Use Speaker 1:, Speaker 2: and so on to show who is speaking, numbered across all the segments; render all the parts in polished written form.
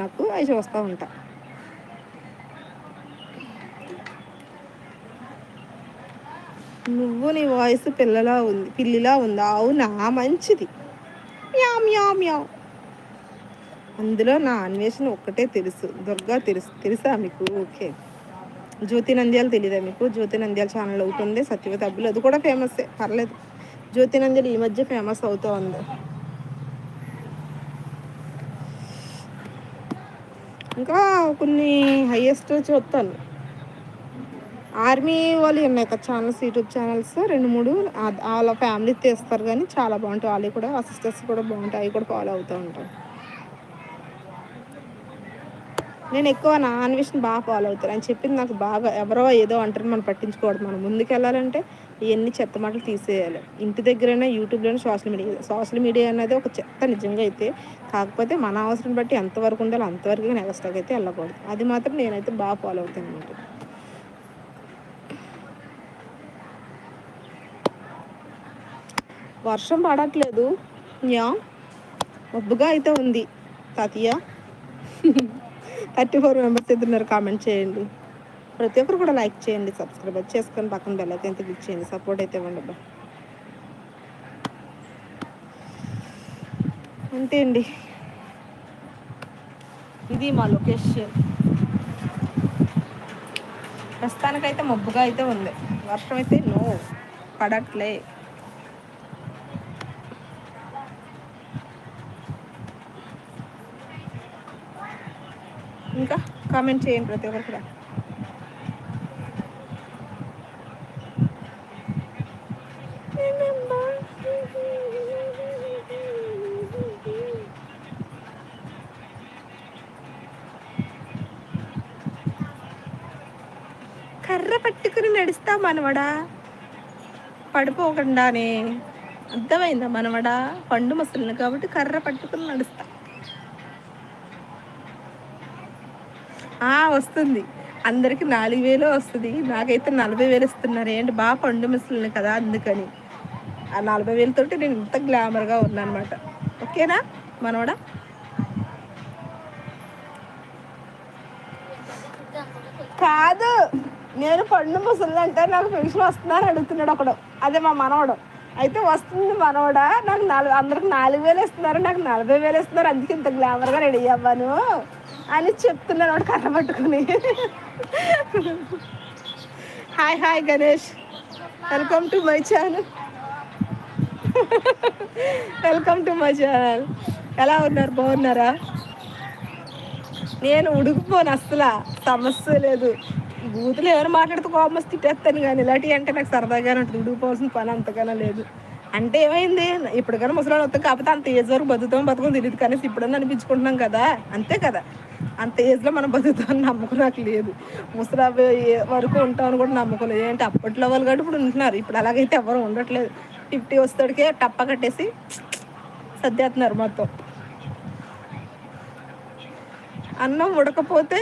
Speaker 1: నాకు అవి చూస్తూ ఉంటా. నువ్వు నీ వాయిస్ పిల్లిలా ఉందా? అవునా, మంచిది. మ్యావ్ మ్యావ్ మ్యావ్. అందులో నా అన్వేషణ ఒక్కటే తెలుసు. దుర్గా తెలుసా మీకు? ఓకే. జ్యోతి నంద్యాల తెలీదా మీకు? జ్యోతి నంద్యాల ఛానల్ ఒకటి ఉంది, సత్యవతి అబ్బులు, అది కూడా ఫేమస్సే, పర్లేదు. జ్యోతి నంద్యాల ఈ మధ్య ఫేమస్ అవుతూ ఉంది. ఇంకా కొన్ని హైయెస్ట్ చూస్తాను. ఆర్మీ వాళ్ళు ఉన్నాయి కదా ఛానల్స్, యూట్యూబ్ ఛానల్స్ 2-3, వాళ్ళ ఫ్యామిలీ తీస్తారు కానీ చాలా బాగుంటాయి. వాళ్ళు కూడా ఆ సిస్టర్స్ కూడా బాగుంటాయి, అవి కూడా ఫాలో అవుతూ ఉంటాను. నేను ఎక్కువ నా అన్వేషణ బాగా ఫాలో అవుతాను. ఆయన చెప్పింది నాకు బాగా, ఎవరో ఏదో అంటారు మనం పట్టించుకోవడం, మనం ముందుకు వెళ్ళాలంటే ఇవన్నీ చెత్త మాటలు తీసేయాలి. ఇంటి దగ్గరైనా, యూట్యూబ్లోనే, సోషల్ మీడియా అనేది ఒక చెత్త నిజంగా అయితే. కాకపోతే మన అవసరం బట్టి ఎంతవరకు ఉండాలో అంతవరకు నెక్స్ట్కి అయితే వెళ్ళకూడదు. అది మాత్రం నేనైతే బాగా ఫాలో అవుతాను అనమాట. వర్షం పడట్లేదు, యా మబ్బుగా అయితే ఉంది తాతయ్య. 34 మెంబర్స్ ఎదురున్నారు. కామెంట్ చేయండి. ప్రతి ఒక్కరు కూడా లైక్ చేయండి, సబ్స్క్రైబ్ చేసుకొని పక్కన బెల్ అయితే క్లిక్ చేయండి. సపోర్ట్ అయితే ఇవ్వండి అబ్బా. అంతే అండి, ఇది మా లొకేషన్. ప్రస్తుతానికైతే మబ్బుగా అయితే ఉంది, వర్షం అయితే పడట్లే. ఇంకా కామెంట్ చేయండి ప్రతి ఒక్కరు కూడా. కర్ర పట్టుకుని నడుస్తా మనవడా, పడిపోకుండానే. అర్థమైందా మనవడా? పండు ముసలిని కాబట్టి కర్ర పట్టుకుని నడుస్తా. వస్తుంది, అందరికి 4,000 వస్తుంది, నాకైతే 40,000 ఇస్తున్నారు. ఏంటి, బాగా పండు ముసలిని కదా, అందుకని ఆ 40,000 తోటి నేను ఇంత గ్లామర్గా ఉన్నా అనమాట. ఓకేనా మనవడా? కాదు, నేను పండు ముసలి అంటే నాకు పెన్షన్ వస్తున్నారు అడుగుతున్నాడు ఒకడు, అదే మా మనవడు. అయితే వస్తుంది మనవడా, నాకు అందరికి 4,000 ఇస్తున్నారు, నాకు 40,000 ఇస్తున్నారు, అందుకే ఇంత గ్లామర్గా రెడీ అవ్వను అని చెప్తున్నాడు వాడు కర్ర పట్టుకుని. Hi Ganesh, welcome to my channel. Welcome to my channel. ఎలా ఉన్నారు, బాగున్నారా? నేను ఉడికిపోను, అసలు సమస్య లేదు. బూతులు ఎవరు మాట్లాడితే కోపం వస్తే తిట్టేస్తాను, కానీ ఇలాంటివి అంటే నాకు సరదాగానే ఉంటుంది. ఉడికిపోవాల్సిన పని అంతగానో లేదు. అంటే ఏమైంది, ఇప్పటికైనా ముసలాడు వస్తాం, కాకపోతే అంత ఏజ్ వరకు బతుకుతాం తెలియదు, కానీ ఇప్పుడన్నా అనిపించుకుంటున్నాం కదా, అంతే కదా. అంత ఏజ్లో మనం బతుకుతామని నమ్మకం నాకు లేదు. ముసలా వరకు ఉంటామని కూడా నమ్మకం లేదు. ఏంటి, అప్పట్లో వాళ్ళు కూడా ఇప్పుడు ఉంటున్నారు, ఇప్పుడు అలాగైతే ఎవరు ఉండట్లేదు. 50 వస్తాడికే టప్ప కట్టేసి సర్దేస్తున్నారు మొత్తం. అన్నం ఉడకపోతే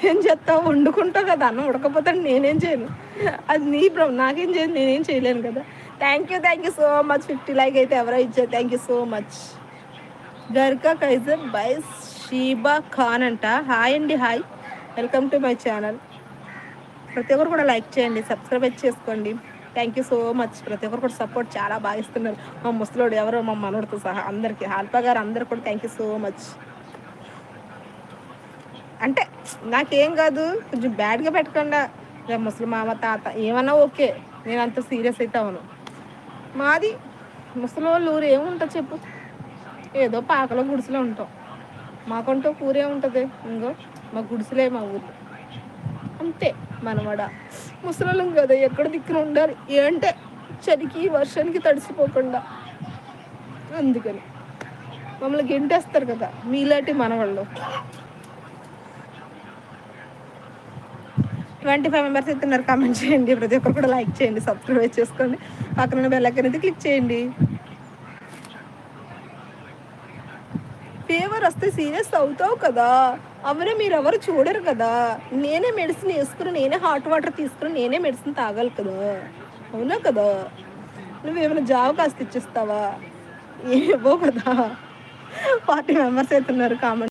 Speaker 1: ఏం చేస్తావు, వండుకుంటావు కదా. అన్నం ఉడకపోతే నేనేం చేయను, అది నీ నాకేం చేయను, నేనేం చేయలేను కదా. Thank you so much. 50 like అయితే ఎవరో ఇచ్చారు, థ్యాంక్ యూ సో మచ్. గర్కా కైజర్ బై షీబా ఖాన్ అంట. హాయ్ అండి, hi, welcome to my channel. ప్రతి ఒక్కరు కూడా లైక్ చేయండి, సబ్స్క్రైబ్ చేసుకోండి. Thank you so much. ప్రతి ఒక్కరు కూడా సపోర్ట్ చాలా బాగా ఇస్తున్నారు. మా ముసలోడు ఎవరో, మా మనోడితో సహా అందరికీ, హాల్పా గారు అందరు కూడా థ్యాంక్ యూ సో మచ్. అంటే నాకేం కాదు, కొంచెం బ్యాడ్గా పెట్టకుండా, ముసలి మామ తాత ఏమన్నా ఓకే, నేను అంత సీరియస్ అయితే అవును. మాది ముసలోళ్ళు ఊరు ఏముంటుంది చెప్పు, ఏదో పాకలో గుడిసెలో ఉంటాం. మాకంటూ ఊరే ఉంటుంది, ఇంకో మా గుడిసెలే మా ఊరు, అంతే. మనవాడ ముసలోళ్ళం కదా, ఎక్కడ దిక్కున ఉండాలి, ఏంటే చలికి వర్షానికి తడిసిపోకుండా, అందుకని మమ్మల్ని గెంటేస్తారు కదా మీలాంటి మనవాళ్ళు. 25 మెంబర్స్ అయితే ఉన్నారు. కామెంట్ చేయండి, ప్రతి ఒక్కరు కూడా లైక్ చేయండి, సబ్స్క్రైబ్ చేసుకోండి, పక్కన బెల్ ఐకాన్ అయితే క్లిక్ చేయండి. ఫీవర్ వస్తే సీరియస్ అవుతావు కదా, అవరే మీరు ఎవరు చూడరు కదా. నేనే మెడిసిన్ వేసుకుని, నేనే హాట్ వాటర్ తీసుకుని, నేనే మెడిసిన్ తాగాలి కదా, అవునా కదా. నువ్వేమైనా జాబ్ కాస్త ఇచ్చిస్తావా, ఏవో కదా. 40 మెంబర్స్ అయితే ఉన్నారు కామెంట్